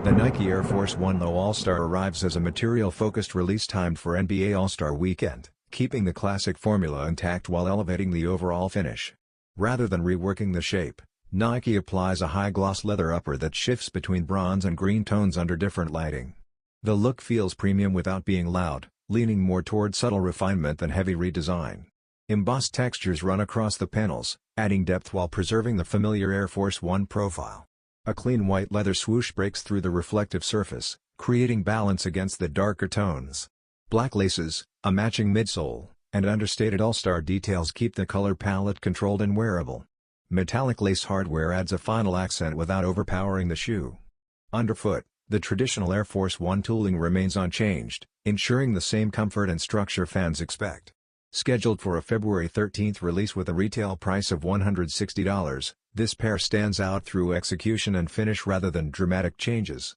The Nike Air Force 1 Low All-Star arrives as a material-focused release timed for NBA All-Star Weekend, keeping the classic formula intact while elevating the overall finish. Rather than reworking the shape, Nike applies a high-gloss leather upper that shifts between bronze and green tones under different lighting. The look feels premium without being loud, leaning more toward subtle refinement than heavy redesign. Embossed textures run across the panels, adding depth while preserving the familiar Air Force 1 profile. A clean white leather swoosh breaks through the reflective surface, creating balance against the darker tones. Black laces, a matching midsole, and understated all-star details keep the color palette controlled and wearable. Metallic lace hardware adds a final accent without overpowering the shoe. Underfoot, the traditional Air Force 1 tooling remains unchanged, ensuring the same comfort and structure fans expect. Scheduled for a February 13 release with a retail price of $160, this pair stands out through execution and finish rather than dramatic changes.